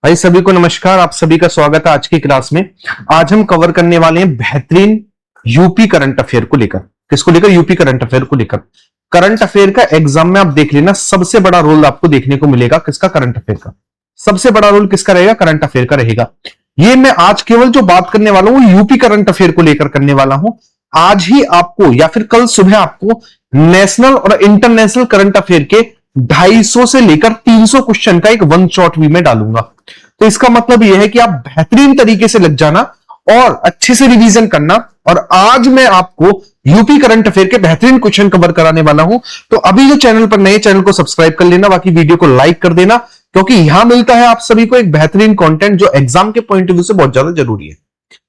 भाई सभी को नमस्कार। आप सभी का स्वागत है आज की क्लास में। आज हम कवर करने वाले हैं बेहतरीन यूपी करंट अफेयर को लेकर। किसको लेकर? यूपी करंट अफेयर को लेकर। करंट अफेयर का एग्जाम में आप देख लेना, सबसे बड़ा रोल आपको देखने को मिलेगा किसका? करंट अफेयर का। सबसे बड़ा रोल किसका रहेगा? करंट अफेयर का रहेगा। ये मैं आज केवल जो बात करने वाला हूं यूपी करंट अफेयर को लेकर करने वाला हूं। आज ही आपको या फिर कल सुबह आपको नेशनल और इंटरनेशनल करंट अफेयर के 250 से लेकर 300 क्वेश्चन का एक वन शॉट वी में डालूंगा। तो इसका मतलब यह है कि आप बेहतरीन तरीके से लग जाना और अच्छे से रिवीजन करना। और आज मैं आपको यूपी करंट अफेयर के बेहतरीन क्वेश्चन कवर कराने वाला हूं। तो अभी जो चैनल पर नए, चैनल को सब्सक्राइब कर लेना, बाकी वीडियो को लाइक कर देना, क्योंकि यहां मिलता है आप सभी को एक बेहतरीन कंटेंट जो एग्जाम के पॉइंट ऑफ व्यू से बहुत ज्यादा जरूरी है।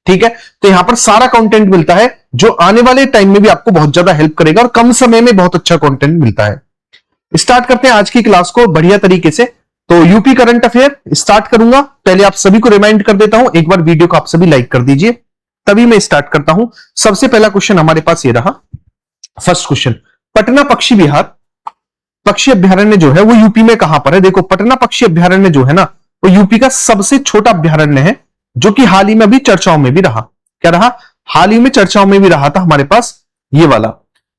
ठीक है, तो यहां पर सारा कंटेंट मिलता है जो आने वाले टाइम में भी आपको बहुत ज्यादा हेल्प करेगा और कम समय में बहुत अच्छा कंटेंट मिलता है। स्टार्ट करते हैं आज की क्लास को बढ़िया तरीके से। तो यूपी करंट अफेयर स्टार्ट करूंगा। पहले आप सभी को रिमाइंड कर देता हूं, एक बार वीडियो को आप सभी लाइक कर दीजिए, तभी मैं स्टार्ट करता हूं। सबसे पहला क्वेश्चन हमारे पास ये रहा। फर्स्ट क्वेश्चन, पटना पक्षी विहार पक्षी अभ्यारण्य जो है वो यूपी में कहां पर है? देखो, पटना पक्षी अभ्यारण्य जो है ना, वो यूपी का सबसे छोटा अभ्यारण्य है, जो कि हाल ही में भी चर्चाओं में भी रहा। क्या रहा? हाल ही में चर्चाओं में भी रहा था हमारे पास ये वाला।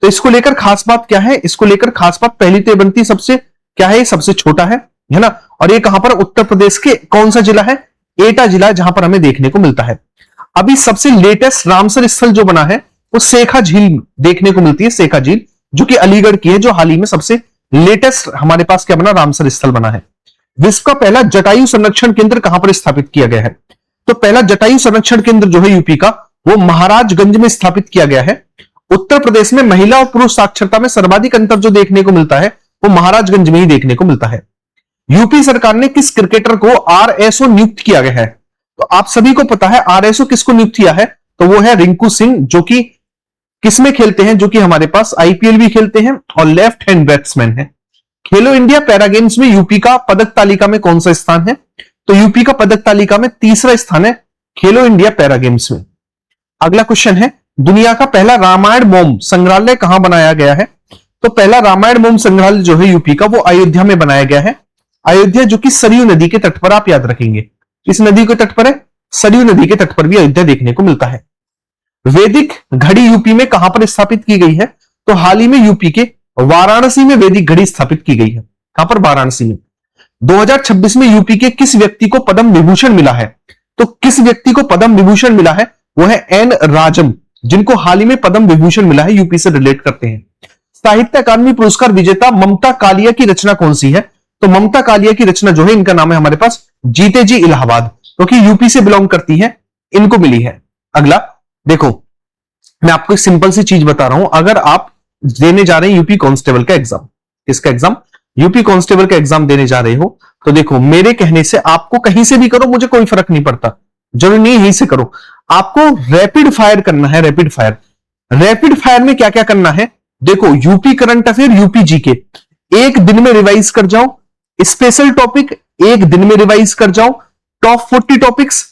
तो इसको लेकर खास बात क्या है? इसको लेकर खास बात पहली तो बनती सबसे क्या है, सबसे छोटा है ना। और ये कहां पर? उत्तर प्रदेश के कौन सा जिला है? एटा जिला, जहां पर हमें देखने को मिलता है। अभी सबसे लेटेस्ट रामसर स्थल जो बना है वो सेखा झील देखने को मिलती है। सेखा झील जो कि अलीगढ़ की है, जो हाल ही में सबसे लेटेस्ट हमारे पास क्या बना? रामसर स्थल बना है। विश्व का पहला जटायु संरक्षण केंद्र कहां पर स्थापित किया गया है? तो पहला जटायु संरक्षण केंद्र जो है यूपी का, वो महाराजगंज में स्थापित किया गया है। उत्तर प्रदेश में महिला और पुरुष साक्षरता में सर्वाधिक अंतर जो देखने को मिलता है वो महाराजगंज में ही देखने को मिलता है। यूपी सरकार ने किस क्रिकेटर को आरएसओ नियुक्त किया गया है? तो आप सभी को पता है आरएसओ किसको नियुक्त किया है, तो वो है रिंकू सिंह, जो कि किसमें खेलते हैं? जो कि हमारे पास आईपीएल भी खेलते हैं और लेफ्ट हैंड बैट्समैन है। खेलो इंडिया पैरा गेम्स में यूपी का पदक तालिका में कौन सा स्थान है? तो यूपी का पदक तालिका में तीसरा स्थान है खेलो इंडिया पैरा गेम्स में। अगला क्वेश्चन है, दुनिया का पहला रामायण मोम संग्रहालय कहां बनाया गया है? तो पहला रामायण मोम संग्रहालय जो है यूपी का, वो अयोध्या में बनाया गया है। अयोध्या जो कि सरयू नदी के तट पर, आप याद रखेंगे इस नदी के तट पर है, सरयू नदी के तट पर भी अयोध्या देखने को मिलता है। वैदिक घड़ी यूपी में कहां पर स्थापित की गई है? तो हाल ही में यूपी के वाराणसी में वैदिक घड़ी स्थापित की गई है। कहां पर? वाराणसी में। 2026 में यूपी के किस व्यक्ति को पद्म विभूषण मिला है? तो किस व्यक्ति को पद्म विभूषण मिला है? वो है एन राजम, जिनको हाल ही में पद्म विभूषण मिला है, यूपी से रिलेट करते हैं। साहित्य अकादमी पुरस्कार विजेता ममता कालिया की रचना कौन सी है? तो ममता कालिया की रचना जो है, इनका नाम है हमारे पास जीते जी इलाहाबाद, क्योंकि तो यूपी से बिलोंग करती है, इनको मिली है। अगला देखो, मैं आपको एक सिंपल सी चीज बता रहा हूं। अगर आप देने जा रहे हैं यूपी कांस्टेबल का एग्जाम, किसका एग्जाम? यूपी कांस्टेबल का एग्जाम देने जा रहे हो, तो देखो मेरे कहने से आपको कहीं से भी करो, मुझे कोई फर्क नहीं पड़ता, जरूरी नहीं यहीं से करो। आपको रैपिड फायर करना है। रैपिड फायर, रैपिड फायर में क्या क्या करना है? देखो, UP current affair, UP GK एक दिन में रिवाइज कर जाओ। स्पेशल टॉपिक एक दिन में रिवाइज कर जाओ। टॉप 40 टॉपिक्स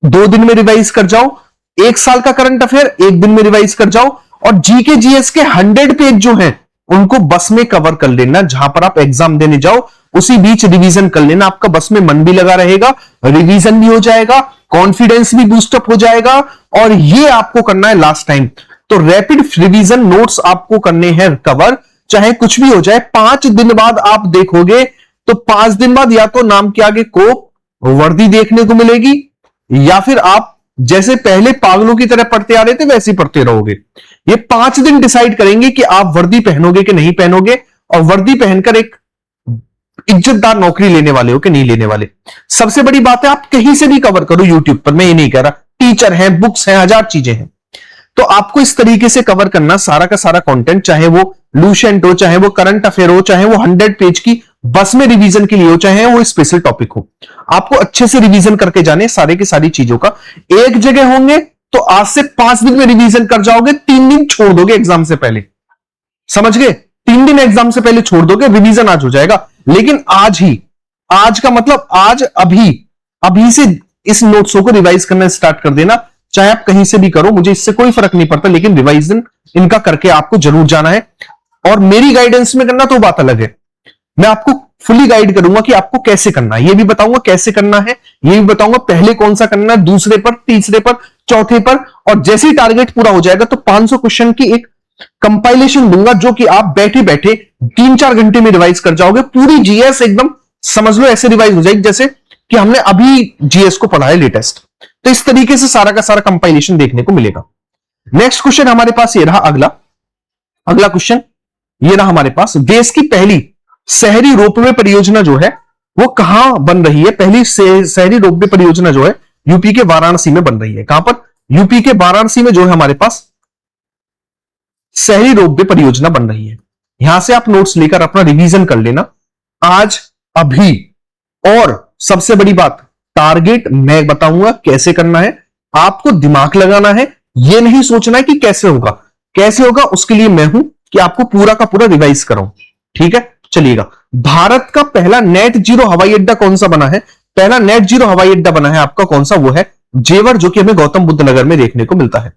2 दिन में रिवाइज कर जाओ। एक साल का करंट अफेयर एक दिन में रिवाइज कर जाओ। और जीके जीएस के 100 पेज जो हैं उनको बस में कवर कर लेना। जहां पर आप एग्जाम देने जाओ उसी बीच रिवीजन कर लेना। आपका बस में मन भी लगा रहेगा, रिवीजन भी हो जाएगा, कॉन्फिडेंस भी बूस्टअप हो जाएगा। और ये आपको करना है लास्ट टाइम। तो रैपिड रिवीजन नोट्स आपको करने हैं कवर, चाहे कुछ भी हो जाए। 5 दिन बाद आप देखोगे तो 5 दिन बाद या तो नाम के आगे को वर्दी देखने को मिलेगी, या फिर आप जैसे पहले पागलों की तरह पढ़ते आ रहे थे वैसे ही पढ़ते रहोगे। ये 5 दिन डिसाइड करेंगे कि आप वर्दी पहनोगे कि नहीं पहनोगे, और वर्दी पहनकर एक इज्जतदार नौकरी लेने वाले हो कि नहीं लेने वाले। सबसे बड़ी बात है, आप कहीं से भी कवर करो यूट्यूब पर, मैं ये नहीं कह रहा, टीचर है, बुक्स हैं, 1000 चीजें हैं। तो आपको इस तरीके से कवर करना सारा का सारा कंटेंट, चाहे वो लूसेंट हो, चाहे वो करंट अफेयर हो, चाहे वो 100 पेज की बस में रिवीजन के लिए हो, चाहे वो स्पेशल टॉपिक हो। आपको अच्छे से रिवीजन करके जाने सारे की सारी चीजों का। एक जगह होंगे तो आज से 5 दिन में रिवीजन कर जाओगे, 3 दिन छोड़ दोगे एग्जाम से पहले। समझ गए? 3 दिन एग्जाम से पहले छोड़ दोगे, रिवीजन आज हो जाएगा। लेकिन आज ही, आज का मतलब आज अभी से इस नोट्सों को रिवाइज करना स्टार्ट कर देना। चाहे आप कहीं से भी करो, मुझे इससे कोई फर्क नहीं पड़ता, लेकिन रिवाइजन इनका करके आपको जरूर जाना है। और मेरी गाइडेंस में करना तो बात अलग है। मैं आपको फुली गाइड करूंगा कि आपको कैसे करना है, ये भी बताऊंगा कैसे करना है, ये भी बताऊंगा पहले कौन सा करना है, दूसरे पर, तीसरे पर, चौथे पर, और जैसे ही टारगेट पूरा हो जाएगा तो 500 क्वेश्चन की एक कंपाइलेशन दूंगा जो कि आप बैठे बैठे 3-4 घंटे में रिवाइज कर जाओगे। पूरी जीएस एकदम समझ लो ऐसे रिवाइज हो जाएगी जैसे कि हमने अभी जीएस को पढ़ा है लेटेस्ट। तो इस तरीके से सारा का सारा कंपाइलेशन देखने को मिलेगा। नेक्स्ट क्वेश्चन हमारे पास ये रहा, अगला अगला क्वेश्चन ये रहा हमारे पास, देश की पहली शहरी रोपवे परियोजना जो है वो कहां बन रही है? पहली शहरी रोपवे परियोजना जो है यूपी के वाराणसी में बन रही है। कहां पर? यूपी के वाराणसी में जो है हमारे पास शहरी रोपवे परियोजना बन रही है। यहां से आप नोट्स लेकर अपना रिवीजन कर लेना आज अभी। और सबसे बड़ी बात, टारगेट मैं बताऊंगा कैसे करना है, आपको दिमाग लगाना है, यह नहीं सोचना है कि कैसे होगा। कैसे होगा उसके लिए मैं हूं कि आपको पूरा का पूरा रिवाइज कराऊं। ठीक है, चलिएगा। भारत का पहला नेट जीरो हवाई अड्डा कौन सा बना है? पहला नेट जीरो हवाई अड्डा बना है आपका कौन सा? वो है जेवर, जो कि हमें गौतम बुद्ध नगर में देखने को मिलता है।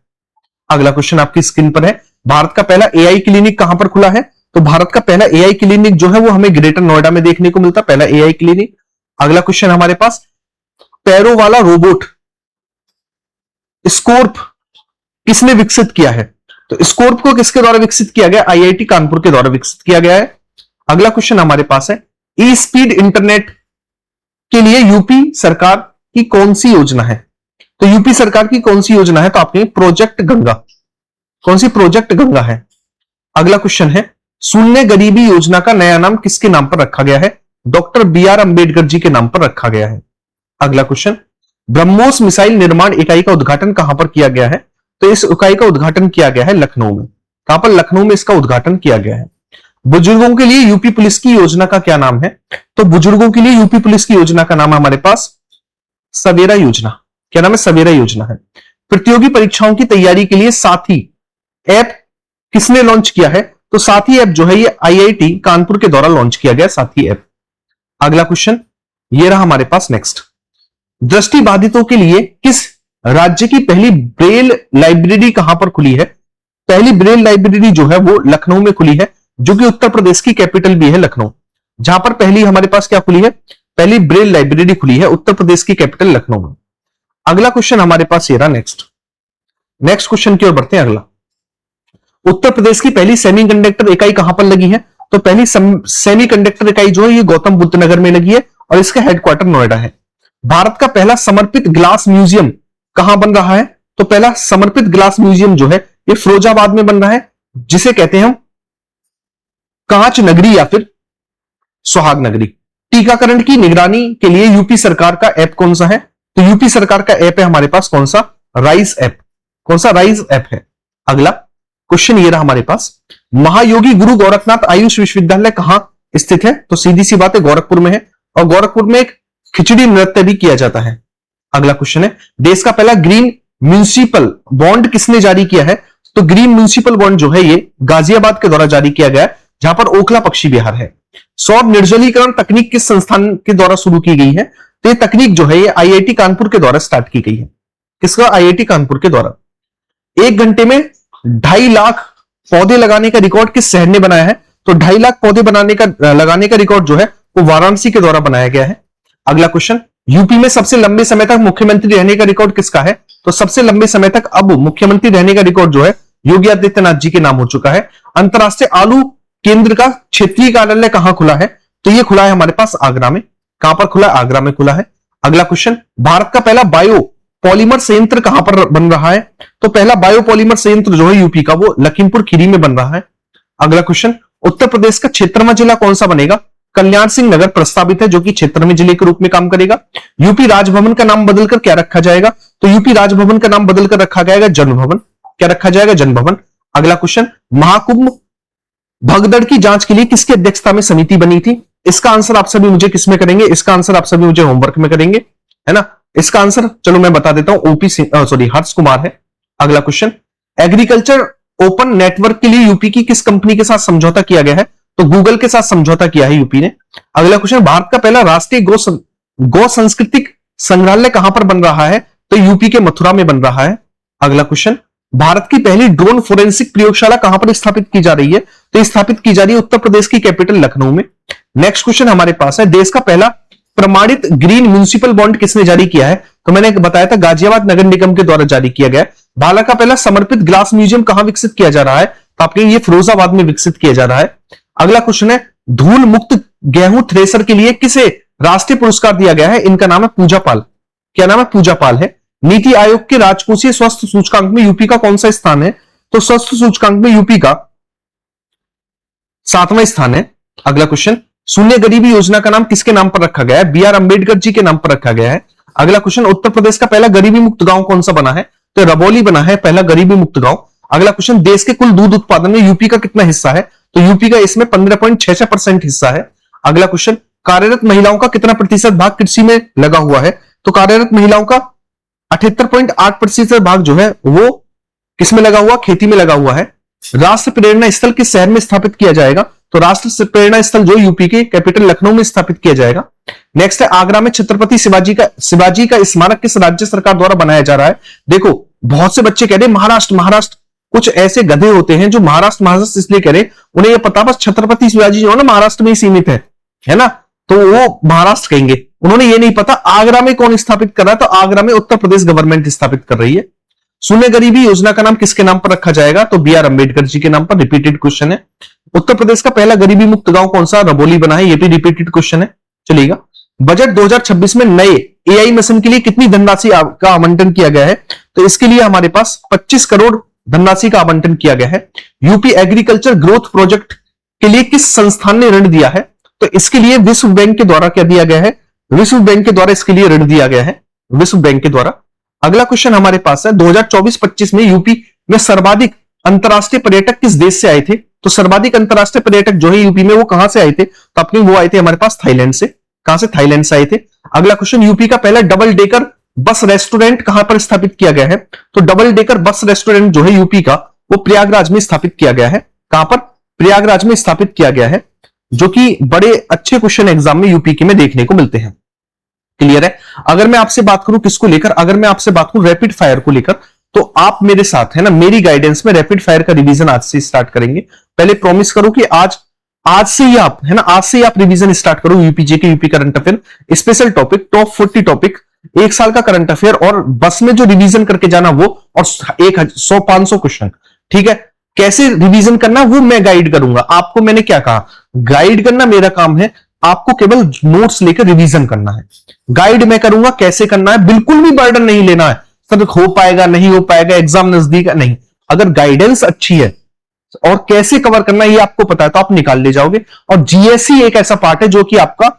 अगला क्वेश्चन आपकी स्क्रीन पर है, भारत का पहला एआई क्लिनिक कहां पर खुला है? तो भारत का पहला एआई क्लिनिक जो है वो हमें ग्रेटर नोएडा में देखने को मिलता है, पहला एआई क्लिनिक। अगला क्वेश्चन हमारे पास, पैरों वाला रोबोट स्कॉर्प किसने विकसित किया है? तो स्कॉर्प को किसके द्वारा विकसित किया गया? आईआईटी कानपुर के द्वारा विकसित किया गया है। अगला क्वेश्चन हमारे पास है, ई स्पीड इंटरनेट के लिए यूपी सरकार की कौन सी योजना है? तो यूपी सरकार की कौन सी योजना है? तो आपने प्रोजेक्ट गंगा। कौन सी? प्रोजेक्ट गंगा है। अगला क्वेश्चन है, शून्य गरीबी योजना का नया नाम किसके नाम पर रखा गया है? Doctor B R. अंबेडकर जी के नाम पर रखा गया है। अगला क्वेश्चन, ब्रह्मोस मिसाइल निर्माण इकाई का उद्घाटन कहां पर किया गया है? तो इस इकाई का उद्घाटन किया गया है लखनऊ में। कहां पर? लखनऊ में इसका उद्घाटन किया गया है। बुजुर्गों के लिए यूपी पुलिस की योजना का क्या नाम है? तो बुजुर्गों के लिए यूपी पुलिस की योजना का नाम है हमारे पास सवेरा योजना। क्या नाम है? सवेरा योजना है। प्रतियोगी परीक्षाओं की तैयारी के लिए साथी ऐप किसने लॉन्च किया है? तो साथी ऐप जो है ये आईआईटी कानपुर के द्वारा लॉन्च किया गया साथी ऐप। अगला क्वेश्चन ये रहा हमारे पास नेक्स्ट, दृष्टिबाधितों के लिए किस राज्य की पहली ब्रेल लाइब्रेरी कहां पर खुली है? पहली ब्रेल लाइब्रेरी जो है वो लखनऊ में खुली है, जो कि उत्तर प्रदेश की कैपिटल भी है लखनऊ। जहां पर पहली हमारे पास क्या खुली है? पहली ब्रेल लाइब्रेरी खुली है उत्तर प्रदेश की कैपिटल लखनऊ में। अगला क्वेश्चन हमारे पास ये रहा नेक्स्ट क्वेश्चन की ओर बढ़ते हैं। अगला, उत्तर प्रदेश की पहली सेमीकंडक्टर इकाई कहां पर लगी है? तो पहली सेमीकंडक्टर इकाई जो है ये गौतम बुद्ध नगर में लगी है और इसका हेडक्वार्टर नोएडा है। भारत का पहला समर्पित ग्लास म्यूजियम कहां बन रहा है? तो पहला समर्पित ग्लास म्यूजियम जो है ये फिरोजाबाद में बन रहा है, जिसे कहते हैं हम कांच नगरी या फिर सुहाग नगरी। टीकाकरण की निगरानी के लिए यूपी सरकार का ऐप कौन सा है? तो यूपी सरकार का ऐप है हमारे पास कौन सा? Rise app. कौन सा? राइज ऐप है। अगला क्वेश्चन ये रहा हमारे पास, महायोगी गुरु गोरखनाथ आयुष विश्वविद्यालय कहां स्थित है? तो सीधी सी बात है गोरखपुर में है, और गोरखपुर में एक खिचड़ी नृत्य भी किया जाता है। अगला क्वेश्चन है, देश का पहला ग्रीन म्यूनिसिपल बॉन्ड किसने जारी किया है? तो ग्रीन म्यूनिसिपल बॉन्ड जो है ये गाजियाबाद के द्वारा जारी किया गया है, जहां पर ओखला पक्षी विहार है। सौर निर्जलीकरण तकनीक किस संस्थान के द्वारा शुरू की गई है? तो ये तकनीक जो है ये आईआईटी कानपुर के द्वारा स्टार्ट की गई है। किसका? आईआईटी कानपुर के द्वारा। 1 घंटे में 2.5 लाख पौधे लगाने का रिकॉर्ड किस शहर ने बनाया है? तो 2.5 लाख पौधे लगाने का रिकॉर्ड जो है वो वाराणसी के द्वारा बनाया गया है। अगला क्वेश्चन, यूपी में सबसे लंबे समय तक मुख्यमंत्री रहने का रिकॉर्ड किसका है? तो सबसे लंबे समय तक अब मुख्यमंत्री रहने का रिकॉर्ड जो है योगी आदित्यनाथ जी के नाम हो चुका है। अंतरराष्ट्रीय आलू केंद्र का क्षेत्रीय कार्यालय कहां खुला है? तो यह खुला है हमारे पास आगरा में। कहां पर खुला है? आगरा में खुला है। अगला क्वेश्चन, भारत का पहला बायो पॉलीमर संयंत्र कहां पर बन रहा है? तो पहला बायो पॉलीमर संयंत्र जो है यूपी का वो लखीमपुर खीरी में बन रहा है। अगला क्वेश्चन, उत्तर प्रदेश का क्षेत्रवा जिला कौन सा बनेगा? कल्याण सिंह नगर प्रस्तावित है, जो कि क्षेत्रवा जिले के रूप में काम करेगा। यूपी राजभवन का नाम बदलकर क्या रखा जाएगा? तो यूपी राजभवन का नाम बदलकर रखा जाएगा जन भवन। क्या रखा जाएगा? जन भवन। अगला क्वेश्चन, महाकुंभ भगदड़ की जांच के लिए किसकी अध्यक्षता में समिति बनी थी? इसका आंसर आप सभी मुझे किसमें करेंगे? इसका आंसर आप सभी मुझे होमवर्क में करेंगे, है ना। इसका आंसर चलो मैं बता देता हूं, हर्ष कुमार है। अगला क्वेश्चन, एग्रीकल्चर ओपन नेटवर्क के लिए यूपी की किस कंपनी के साथ समझौता किया गया है? तो गूगल के साथ समझौता किया है यूपी ने। अगला क्वेश्चन, भारत का पहला राष्ट्रीय गौ सांस्कृतिक संग्रहालय कहां पर बन रहा है? तो यूपी के मथुरा में बन रहा है। अगला क्वेश्चन, भारत की पहली ड्रोन फोरेंसिक प्रयोगशाला कहां पर स्थापित की जा रही है? तो स्थापित की जा रही है उत्तर प्रदेश की कैपिटल लखनऊ में। नेक्स्ट क्वेश्चन हमारे पास है, देश का पहला प्रमाणित ग्रीन म्युनिसिपल बॉन्ड किसने जारी किया है? तो मैंने बताया था गाजियाबाद नगर निगम के द्वारा जारी किया गया। भारत का पहला समर्पित ग्लास म्यूजियम कहां विकसित किया जा रहा है? तो आपके ये फिरोजाबाद में विकसित किया जा रहा है। अगला क्वेश्चन है, धूल मुक्त गेहूं थ्रेसर के लिए किसे राष्ट्रीय पुरस्कार दिया गया है? इनका नाम है पूजा पाल। क्या नाम है? पूजा पाल है। नीति आयोग के राजकोषीय स्वास्थ्य सूचकांक में यूपी का कौन सा स्थान है? तो स्वास्थ्य सूचकांक में यूपी का 7वां स्थान है। अगला क्वेश्चन, शून्य गरीबी योजना का नाम किसके नाम पर रखा गया है? बी आर अंबेडकर जी के नाम पर रखा गया है। अगला क्वेश्चन, उत्तर प्रदेश का पहला गरीबी मुक्त गांव कौन सा बना है? तो रबौली बना है पहला गरीबी मुक्त गांव। अगला क्वेश्चन, देश के कुल दूध उत्पादन में यूपी का कितना हिस्सा है? तो यूपी का इसमें 15.66% हिस्सा है। अगला क्वेश्चन, कार्यरत महिलाओं का कितना प्रतिशत भाग कृषि में लगा हुआ है? तो कार्यरत महिलाओं का 78.8% भाग जो है वो किसमें लगा हुआ? खेती में लगा हुआ है। राष्ट्र प्रेरणा स्थल किस शहर में स्थापित किया जाएगा? तो राष्ट्र प्रेरणा स्थल जो यूपी के कैपिटल लखनऊ में स्थापित किया जाएगा। नेक्स्ट है, आगरा में छत्रपति शिवाजी का स्मारक किस राज्य सरकार द्वारा बनाया जा रहा है? देखो बहुत से बच्चे कह रहे महाराष्ट्र, कुछ ऐसे गधे होते हैं जो महाराष्ट्र इसलिए कह रहे, उन्हें यह पता बस छत्रपति शिवाजी जो है ना महाराष्ट्र में ही सीमित है ना, तो वो महाराष्ट्र कहेंगे। उन्होंने ये नहीं पता आगरा में कौन स्थापित कर रहा है, तो आगरा में उत्तर प्रदेश गवर्नमेंट स्थापित कर रही है। शून्य गरीबी योजना का नाम किसके नाम पर रखा जाएगा? तो बी आर अंबेडकर जी के नाम पर। रिपीटेड क्वेश्चन है। उत्तर प्रदेश का पहला गरीबी मुक्त गांव कौन सा? रबौली बना है। ये भी रिपीटेड क्वेश्चन है। चलिएगा, बजट 2026 में नए एआई मिशन के लिए कितनी धनराशि का आवंटन किया गया है? तो इसके लिए हमारे पास 25 करोड़ धनराशि का आवंटन किया गया है। यूपी एग्रीकल्चर ग्रोथ प्रोजेक्ट के लिए किस संस्थान ने ऋण दिया है? तो इसके लिए विश्व बैंक के द्वारा क्या दिया गया है? विश्व बैंक के द्वारा इसके लिए ऋण दिया गया है, विश्व बैंक के द्वारा। अगला क्वेश्चन हमारे पास है, 2024-25 में यूपी में सर्वाधिक अंतरराष्ट्रीय पर्यटक किस देश से आए थे? तो सर्वाधिक अंतरराष्ट्रीय पर्यटक जो है यूपी में वो कहां से आए थे? तो अपने वो आए थे हमारे पास थाईलैंड से। कहां से? थाईलैंड से आए थे। अगला क्वेश्चन, यूपी का पहला डबल डेकर बस रेस्टोरेंट कहां पर स्थापित किया गया है? तो डबल डेकर बस रेस्टोरेंट जो है यूपी का वो प्रयागराज में स्थापित किया गया है। कहां पर? प्रयागराज में स्थापित किया गया है, जो कि बड़े अच्छे क्वेश्चन एग्जाम में यूपी के में देखने को मिलते हैं। क्लियर है? अगर मैं आपसे बात करूं किसको लेकर, अगर मैं आपसे बात करूं रैपिड फायर को लेकर, तो आप मेरे साथ है ना, मेरी गाइडेंस में रैपिड फायर का रिवीजन आज से स्टार्ट करेंगे। पहले प्रॉमिस करो कि आज से ही आप है ना, आज से ही आप रिवीजन स्टार्ट करो यूपीजे के UP current affair, special topic, top 40 topic, एक साल का करंट अफेयर, और बस में जो रिवीजन करके जाना वो, और 100-500 क्वेश्चन। ठीक है? कैसे रिवीजन करना वो मैं गाइड करूंगा आपको। मैंने क्या कहा? गाइड करना मेरा काम है, आपको केवल नोट्स लेकर रिवीजन करना है। गाइड मैं करूंगा कैसे करना है, बिल्कुल भी बर्डन नहीं लेना है सर, हो पाएगा नहीं हो पाएगा, एग्जाम नजदीक है, नहीं। अगर गाइडेंस अच्छी है और कैसे कवर करना है ये आपको पता है तो आप निकाल ले जाओगे। और जीएसई एक ऐसा पार्ट है जो कि आपका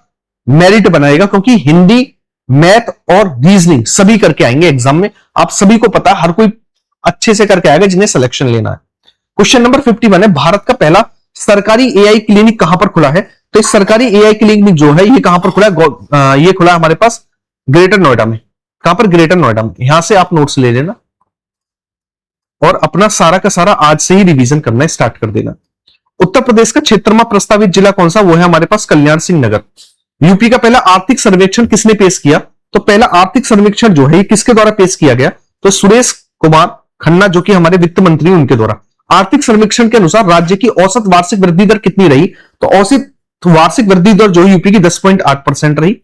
मेरिट बनाएगा, क्योंकि हिंदी, मैथ और रीजनिंग सभी करके आएंगे एग्जाम में। आप सभी को पता है, हर कोई अच्छे से करके आएगा जिन्हें सिलेक्शन लेना है। क्वेश्चन नंबर 51 है, भारत का पहला सरकारी एआई क्लिनिक कहां पर खुला है? तो इस सरकारी एआई क्लिनिक जो है ये कहां पर खुला है? ये खुला है हमारे पास ग्रेटर नोएडा में। कहां पर? ग्रेटर नोएडा में। यहां से आप नोट्स ले लेना और अपना सारा का सारा आज से ही रिवीजन करना स्टार्ट कर देना। उत्तर प्रदेश का क्षेत्रमा प्रस्तावित जिला कौन सा? वो है हमारे पास कल्याण सिंह नगर। यूपी का पहला आर्थिक सर्वेक्षण किसने पेश किया? तो पहला आर्थिक सर्वेक्षण जो है ये किसके द्वारा पेश किया गया? तो सुरेश कुमार खन्ना जो कि हमारे वित्त मंत्री, उनके द्वारा। आर्थिक सर्वेक्षण के अनुसार राज्य की औसत वार्षिक वृद्धि दर कितनी रही? तो औसत वार्षिक वृद्धि दर जो यूपी की 10.8% रही।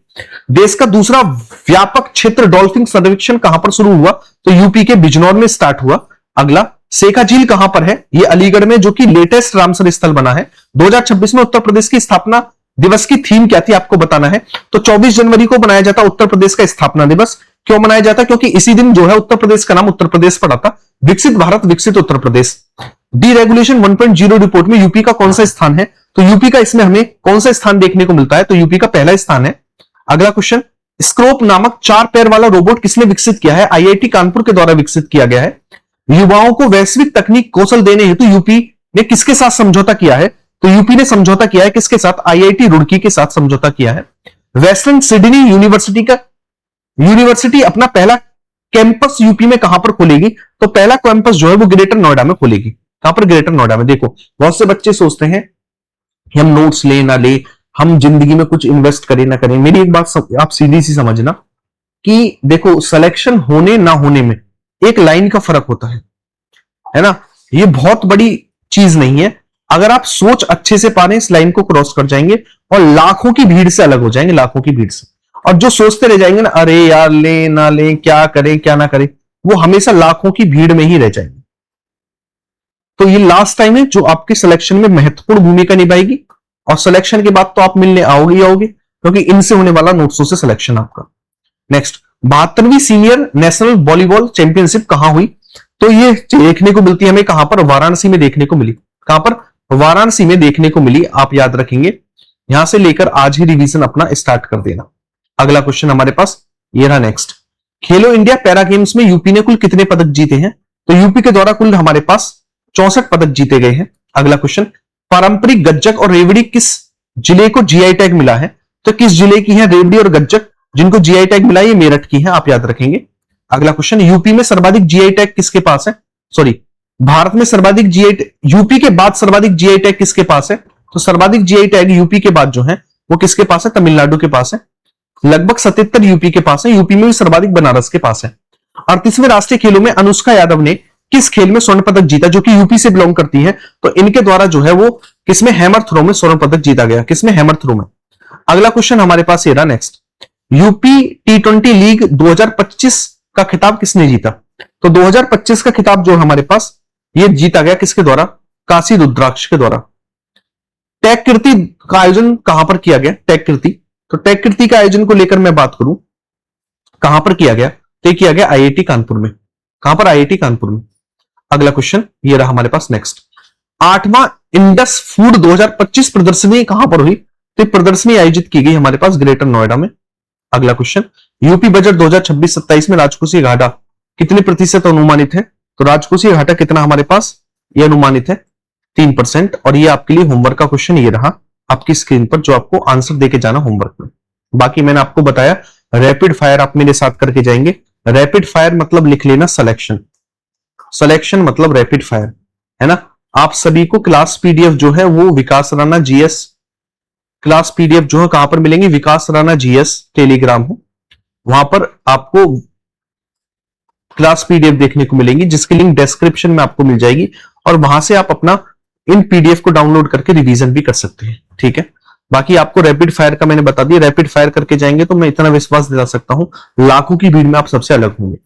देश का दूसरा व्यापक क्षेत्र डॉल्फिन सर्वेक्षण कहां पर शुरू हुआ? तो यूपी के बिजनौर में स्टार्ट हुआ। अगला, सेखा झील कहां पर है? ये अलीगढ़ में, जो कि लेटेस्ट रामसर स्थल बना है। 2026 में उत्तर प्रदेश की स्थापना दिवस की थीम क्या थी आपको बताना है। तो 24 जनवरी को बनाया जाता उत्तर प्रदेश का स्थापना दिवस। क्यों मनाया जाता? क्योंकि इसी दिन जो है उत्तर प्रदेश का नाम उत्तर प्रदेश पड़ा था। विकसित भारत विकसित उत्तर प्रदेश। डीरेगुलेशन 1.0 रिपोर्ट में यूपी का कौन सा स्थान है? तो यूपी का इसमें हमें कौन सा स्थान देखने को मिलता है? तो यूपी का पहला स्थान है। अगला क्वेश्चन, स्क्रोप नामक 4 पैर वाला रोबोट किसने विकसित किया है? आईआईटी कानपुर के द्वारा विकसित किया गया है। युवाओं को वैश्विक तकनीक कौशल देने हेतु यूपी ने किसके साथ समझौता किया है? तो यूपी ने समझौता किया है किसके साथ? आईआईटी रुड़की के साथ समझौता किया है। वेस्टर्न सिडनी यूनिवर्सिटी अपना पहला कैंपस यूपी में कहां पर खोलेगी? तो पहला कैंपस जो है वो ग्रेटर नोएडा में खोलेगी। कहां पर? ग्रेटर नोएडा में। देखो बहुत से बच्चे सोचते हैं कि हम नोट्स ले ना ले, हम जिंदगी में कुछ इन्वेस्ट करें ना करें। मेरी एक बात आप सीधी सी समझना कि देखो सिलेक्शन होने ना होने में एक लाइन का फर्क होता है। है ना। ये बहुत बड़ी चीज नहीं है, अगर आप सोच अच्छे से पा रहे हैं इस लाइन को क्रॉस कर जाएंगे और लाखों की भीड़ से अलग हो जाएंगे, लाखों की भीड़ से। और जो सोचते रह जाएंगे ना, अरे यार ले ना ले, क्या करें क्या ना करें, वो हमेशा लाखों की भीड़ में ही रह जाएंगे। तो ये लास्ट टाइम है जो आपके सिलेक्शन में महत्वपूर्ण भूमिका निभाएगी, और सिलेक्शन के बाद तो आप मिलने आओगे ही आओगे, क्योंकि इनसे होने वाला नोट्सों से सिलेक्शन आपका। नेक्स्ट, 72वीं सीनियर नेशनल वॉलीबॉल चैंपियनशिप कहां हुई? तो ये देखने को मिलती है हमें कहां पर? वाराणसी में देखने को मिली। कहां पर? वाराणसी में देखने को मिली। आप याद रखेंगे, यहां से लेकर आज ही रिवीजन अपना स्टार्ट कर देना। अगला क्वेश्चन हमारे पास ये रहा। नेक्स्ट, खेलो इंडिया पैरा गेम्स में यूपी ने कुल कितने पदक जीते हैं? तो यूपी के द्वारा कुल हमारे पास 64 पदक जीते गए हैं। अगला क्वेश्चन, पारंपरिक गज्जक और रेवड़ी किस जिले को जीआई टैग मिला है? तो किस जिले की है रेवड़ी और गज्जक जिनको जीआई टैग मिला? ये मेरठ की है, आप याद रखेंगे। अगला क्वेश्चन, यूपी में सर्वाधिक जीआई टैग किसके पास है? सॉरी, भारत में सर्वाधिक जीआई, यूपी के बाद सर्वाधिक जीआई टैग किसके पास है? तो सर्वाधिक जीआई टैग यूपी के बाद जो है वो किसके पास है? तमिलनाडु के पास है। लगभग 77 यूपी के पास है। यूपी में भी सर्वाधिक बनारस के पास है। 38वें राष्ट्रीय खेलों में अनुष्का यादव ने किस खेल में स्वर्ण पदक जीता? जो कि यूपी से बिलोंग करती है, तो इनके द्वारा जो है वो किसमें? हैमर थ्रो में स्वर्ण पदक जीता गया। किसमें? हैमर थ्रो में। अगला क्वेश्चन हमारे पास ये रहा। नेक्स्ट, यूपी T20 लीग 2025 का खिताब किसने जीता? तो 2025 का खिताब जो हमारे पास ये जीता गया किसके द्वारा? काशी रुद्राक्ष के द्वारा। टैग कीर्ति का आयोजन कहां पर किया गया? टैग कीर्ति, तो टैग कीर्ति के आयोजन को लेकर मैं बात करूं, कहां पर किया गया? तो किया गया आईआईटी कानपुर में। कहां पर? आईआईटी कानपुर में। अगला क्वेश्चन ये रहा हमारे पास। नेक्स्ट, 8वां इंडस फूड 2025 प्रदर्शनी कहां पर हुई? तो प्रदर्शनी आयोजित की गई हमारे पास ग्रेटर नोएडा में। अगला क्वेश्चन, यूपी बजट 2026-27 में राजकोषीय घाटा कितने प्रतिशत अनुमानित है? तो राजकोषीय घाटा कितना हमारे पास ये अनुमानित है? 3%। और ये आपके लिए होमवर्क का क्वेश्चन ये रहा आपकी स्क्रीन पर, जो आपको आंसर देके जाना होमवर्क में। बाकी मैंने आपको बताया रैपिड फायर आप मेरे साथ करके जाएंगे। रैपिड फायर मतलब लिख लेना सिलेक्शन, सिलेक्शन मतलब रैपिड फायर, है ना। आप सभी को क्लास पीडीएफ जो है वो विकास राणा जीएस क्लास पीडीएफ जो है कहां पर मिलेंगे? विकास राणा जीएस टेलीग्राम है, वहां पर आपको क्लास पीडीएफ देखने को मिलेंगी, जिसकी लिंक डिस्क्रिप्शन में आपको मिल जाएगी, और वहां से आप अपना इन पीडीएफ को डाउनलोड करके रिवीजन भी कर सकते हैं। ठीक है, बाकी आपको रैपिड फायर का मैंने बता दिया, रैपिड फायर करके जाएंगे तो मैं इतना विश्वास दिला सकता हूं लाखों की भीड़ में आप सबसे अलग होंगे।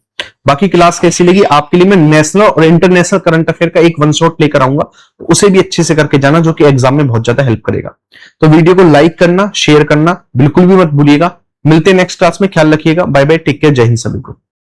बाकी क्लास कैसी लगी आपके लिए? मैं नेशनल और इंटरनेशनल करंट अफेयर का एक वन शॉट लेकर आऊंगा, तो उसे भी अच्छे से करके जाना, जो कि एग्जाम में बहुत ज्यादा हेल्प करेगा। तो वीडियो को लाइक करना, शेयर करना बिल्कुल भी मत भूलिएगा। मिलते हैं नेक्स्ट क्लास में, ख्याल रखिएगा। बाय बाय, टेक केयर, जय हिंद सभी को।